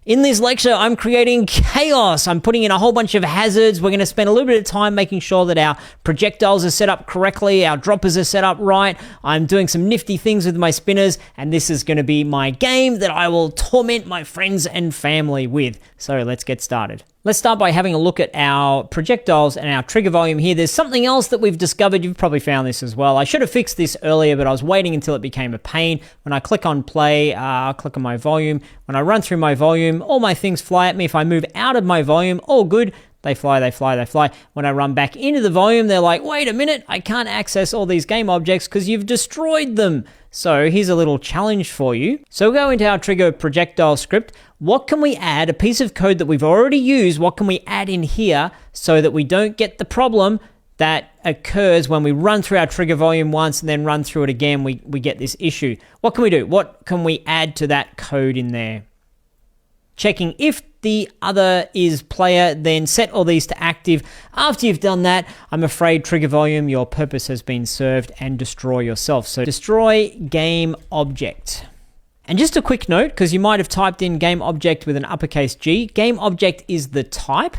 In this lecture, I'm creating chaos. I'm putting in a whole bunch of hazards. We're going to spend a little bit of time making sure that our projectiles are set up correctly, our droppers are set up right. I'm doing some nifty things with my spinners, and this is going to be my game that I will torment my friends and family with. So let's get started. Let's start by having a look at our projectiles and our trigger volume here. There's something else that we've discovered. You've probably found this as well. I should have fixed this earlier, but I was waiting until it became a pain. When I click on play, I'll click on my volume. When I run through my volume, all my things fly at me. If I move out of my volume, all good. They fly, they fly, they fly. When I run back into the volume, they're like, wait a minute, I can't access all these game objects because you've destroyed them. So here's a little challenge for you. So we'll go into our trigger projectile script. What can we add? A piece of code that we've already used, what can we add in here so that we don't get the problem that occurs when we run through our trigger volume once and then run through it again, we get this issue. What can we do? What can we add to that code in there? Checking if the other is player, then set all these to active. After you've done that, I'm afraid trigger volume, your purpose has been served, and destroy yourself. So destroy game object. And just a quick note, because you might have typed in game object with an uppercase G. Game object is the type.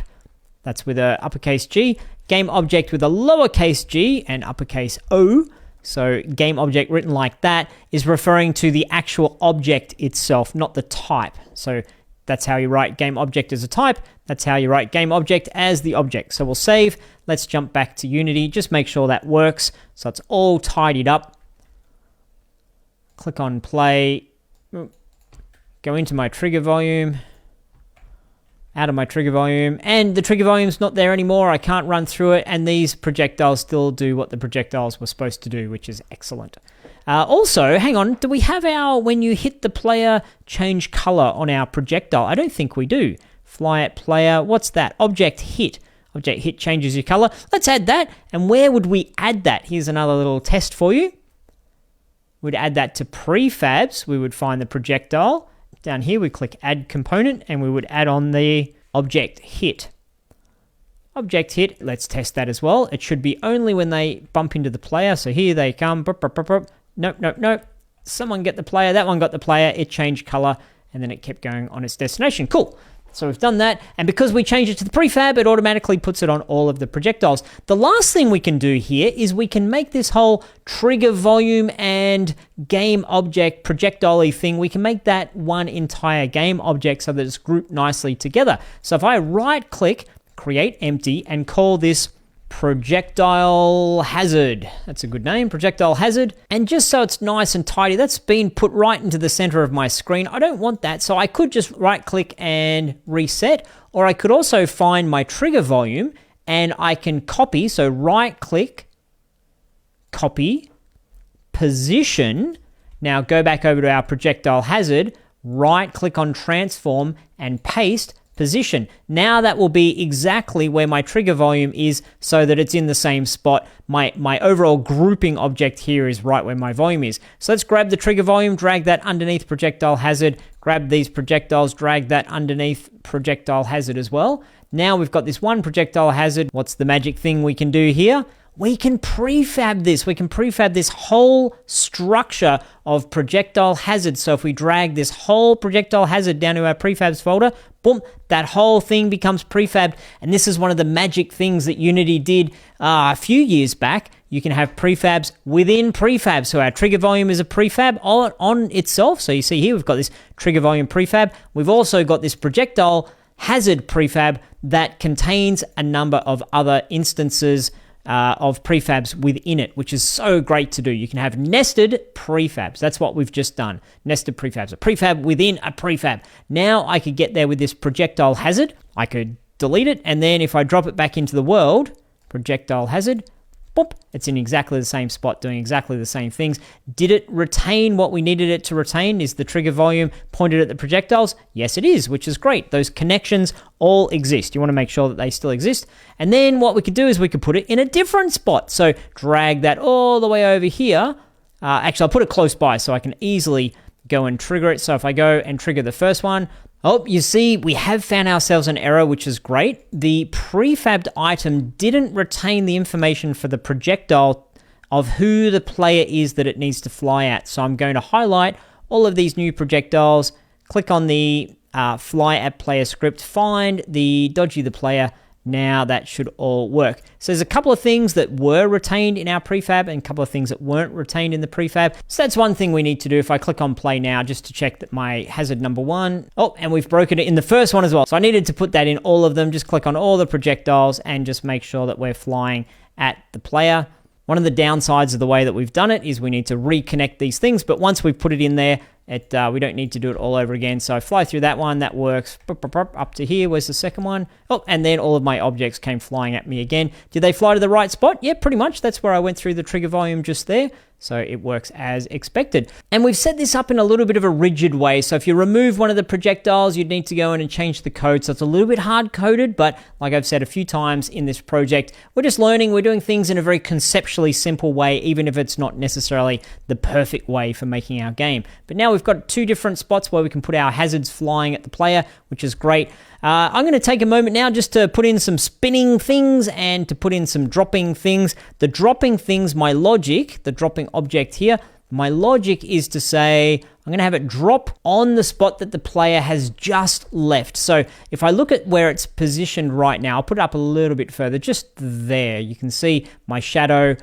That's with a uppercase G. Game object with a lowercase g and uppercase O. So game object written like that is referring to the actual object itself, not the type. So that's how you write game object as a type. That's how you write game object as the object. So we'll save. Let's jump back to Unity. Just make sure that works. So it's all tidied up. Click on play. Go into my trigger volume. Out of my trigger volume. And the trigger volume's not there anymore. I can't run through it. And these projectiles still do what the projectiles were supposed to do, which is excellent. Also, hang on, do we have our, when you hit the player, change color on our projectile? I don't think we do. Fly at player, what's that? Object hit. Object hit changes your color. Let's add that. And where would we add that? Here's another little test for you. We'd add that to prefabs. We would find the projectile. Down here, we click add component, and we would add on the object hit. Object hit, let's test that as well. It should be only when they bump into the player. So here they come. Nope, nope, nope. Someone get the player. That one got the player. It changed color, and then it kept going on its destination. Cool. So we've done that. And because we changed it to the prefab, it automatically puts it on all of the projectiles. The last thing we can do here is we can make this whole trigger volume and game object projectile-y thing. We can make that one entire game object so that it's grouped nicely together. So if I right-click, create empty, and call this projectile hazard. That's a good name, projectile hazard. And just so it's nice and tidy, that's been put right into the center of my screen. I don't want that, so I could just right click and reset, or I could also find my trigger volume and I can copy. So right click, copy, position. Now go back over to our projectile hazard, right click on transform and paste, position. Now that will be exactly where my trigger volume is so that it's in the same spot. My overall grouping object here is right where my volume is. So let's grab the trigger volume, drag that underneath projectile hazard, grab these projectiles, drag that underneath projectile hazard as well. Now we've got this one projectile hazard. What's the magic thing we can do here? We can prefab this. We can prefab this whole structure of projectile hazard. So if we drag this whole projectile hazard down to our prefabs folder, boom, that whole thing becomes prefabbed. And this is one of the magic things that Unity did a few years back. You can have prefabs within prefabs. So our trigger volume is a prefab on itself. So you see here, we've got this trigger volume prefab. We've also got this projectile hazard prefab that contains a number of other instances of prefabs within it, which is so great to do. You can have nested prefabs. That's what we've just done. Nested prefabs, a prefab within a prefab. Now I could get there with this projectile hazard. I could delete it, and then if I drop it back into the world, projectile hazard, boop, it's in exactly the same spot doing exactly the same things. Did it retain what we needed it to retain? Is the trigger volume pointed at the projectiles? Yes, it is, which is great. Those connections all exist. You want to make sure that they still exist. And then what we could do is we could put it in a different spot. So drag that all the way over here. Actually, I'll put it close by so I can easily go and trigger it. So if I go and trigger the first one, oh, you see, we have found ourselves an error, which is great. The prefabbed item didn't retain the information for the projectile of who the player is that it needs to fly at. So I'm going to highlight all of these new projectiles, click on the fly at player script, find the dodgy the player. Now that should all work. So there's a couple of things that were retained in our prefab and a couple of things that weren't retained in the prefab. So that's one thing we need to do. If I click on play now, just to check that my hazard number 1, oh, and we've broken it in the first one as well. So I needed to put that in all of them. Just click on all the projectiles and just make sure that we're flying at the player. One of the downsides of the way that we've done it is we need to reconnect these things, but once we've put it in there, we don't need to do it all over again. So I fly through that one, that works. Up to here, where's the second one? Oh, and then all of my objects came flying at me again. Did they fly to the right spot? Yeah, pretty much. That's where I went through the trigger volume just there. So it works as expected. And we've set this up in a little bit of a rigid way. So if you remove one of the projectiles, you'd need to go in and change the code. So it's a little bit hard coded, but like I've said a few times in this project, we're just learning. We're doing things in a very conceptually simple way, even if it's not necessarily the perfect way for making our game. But now we've got 2 different spots where we can put our hazards flying at the player, which is great. I'm going to take a moment now just to put in some spinning things and to put in some dropping things. The dropping things, my logic, the dropping object here, my logic is to say I'm going to have it drop on the spot that the player has just left. So if I look at where it's positioned right now, I'll put it up a little bit further, just there. You can see my shadow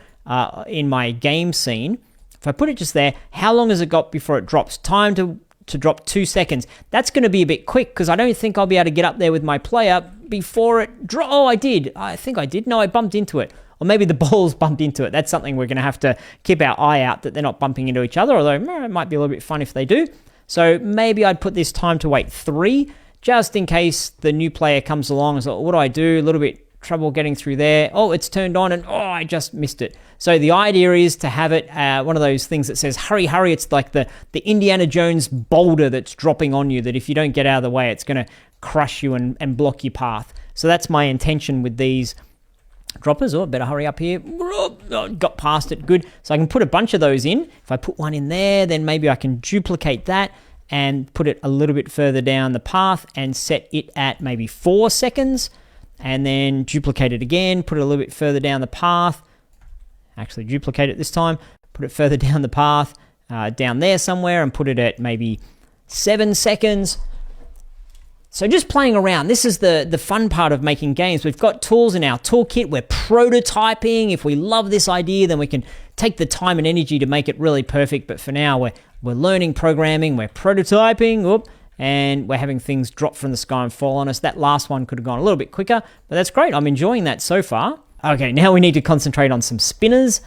in my game scene. If I put it just there, how long has it got before it drops? Time to drop 2 seconds. That's going to be a bit quick because I don't think I'll be able to get up there with my player before it drops. Oh, I did. I think I did. No, I bumped into it. Or maybe the balls bumped into it. That's something we're going to have to keep our eye out that they're not bumping into each other, although it might be a little bit fun if they do. So maybe I'd put this time to wait 3, just in case the new player comes along. So what do I do? A little bit trouble getting through there. Oh, it's turned on and oh, I just missed it. So the idea is to have it one of those things that says, hurry, hurry. It's like the Indiana Jones boulder that's dropping on you, that if you don't get out of the way, it's going to crush you and block your path. So that's my intention with these droppers. Oh, better hurry up here. Oh, got past it. Good. So I can put a bunch of those in. If I put one in there, then maybe I can duplicate that and put it a little bit further down the path and set it at maybe 4 seconds. And then duplicate it again, put it a little bit further down the path. Actually duplicate it this time, put it further down the path, down there somewhere, and put it at maybe 7 seconds. So just playing around. This is the fun part of making games. We've got tools in our toolkit. We're prototyping. If we love this idea, then we can take the time and energy to make it really perfect. But for now, we're learning programming. We're prototyping. And we're having things drop from the sky and fall on us. That last one could have gone a little bit quicker, but that's great. I'm enjoying that so far. Okay, now we need to concentrate on some spinners.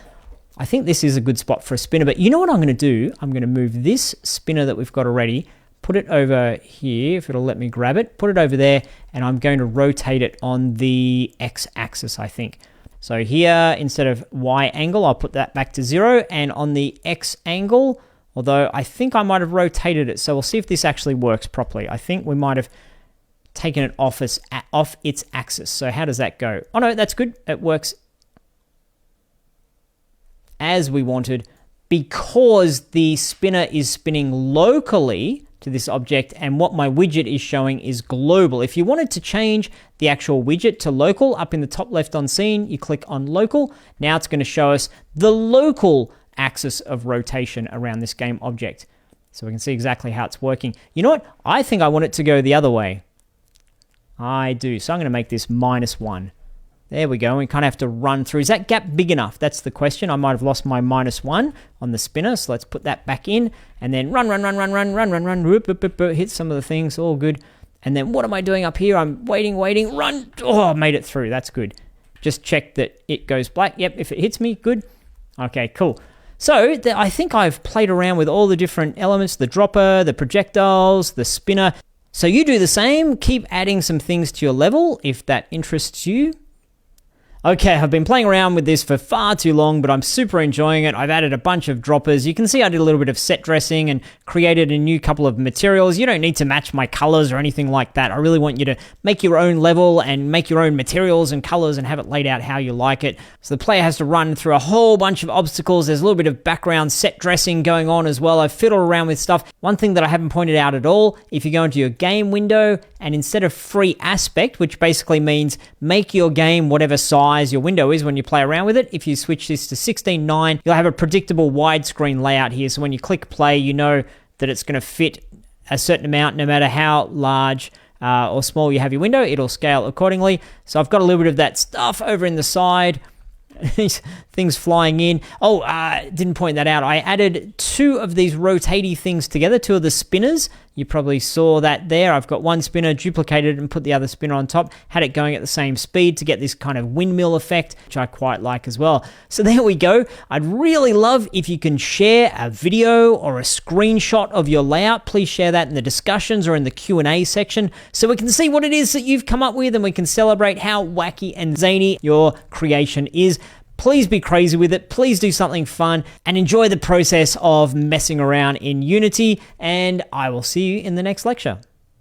I think this is a good spot for a spinner, but you know what I'm going to do? I'm going to move this spinner that we've got already, put it over here, if it'll let me grab it, put it over there, and I'm going to rotate it on the x-axis, I think. So here, instead of y angle, I'll put that back to 0, and on the x angle, although I think I might have rotated it, so we'll see if this actually works properly. I think we might have taken it off its axis. So how does that go? Oh no, that's good. It works as we wanted because the spinner is spinning locally to this object, and what my widget is showing is global. If you wanted to change the actual widget to local, up in the top left on scene, you click on local. Now it's going to show us the local axis of rotation around this game object. So we can see exactly how it's working. You know what? I think I want it to go the other way. I do. So I'm going to make this -1. There we go. We kind of have to run through. Is that gap big enough? That's the question. I might have lost my -1 on the spinner. So let's put that back in and then run. Whoop, whoop, whoop, whoop, hit some of the things. All good. And then what am I doing up here? I'm waiting, run. Oh, I made it through. That's good. Just check that it goes black. Yep. If it hits me, good. Okay, cool. So I think I've played around with all the different elements, the dropper, the projectiles, the spinner. So you do the same. Keep adding some things to your level if that interests you. Okay, I've been playing around with this for far too long, but I'm super enjoying it. I've added a bunch of droppers. You can see I did a little bit of set dressing and created a new couple of materials. You don't need to match my colors or anything like that. I really want you to make your own level and make your own materials and colors and have it laid out how you like it. So the player has to run through a whole bunch of obstacles. There's a little bit of background set dressing going on as well. I've fiddled around with stuff. One thing that I haven't pointed out at all, if you go into your game window and instead of free aspect, which basically means make your game whatever size your window is when you play around with it. If you switch this to 16:9, you'll have a predictable widescreen layout here. So when you click play, you know that it's going to fit a certain amount, no matter how large or small you have your window, it'll scale accordingly. So I've got a little bit of that stuff over in the side. These things flying in. Oh, didn't point that out. I added 2 of these rotating things together, 2 of the spinners. You probably saw that there. I've got one spinner, duplicated and put the other spinner on top, had it going at the same speed to get this kind of windmill effect, which I quite like as well. So there we go. I'd really love if you can share a video or a screenshot of your layout. Please share that in the discussions or in the Q&A section so we can see what it is that you've come up with and we can celebrate how wacky and zany your creation is. Please be crazy with it. Please do something fun and enjoy the process of messing around in Unity. And I will see you in the next lecture.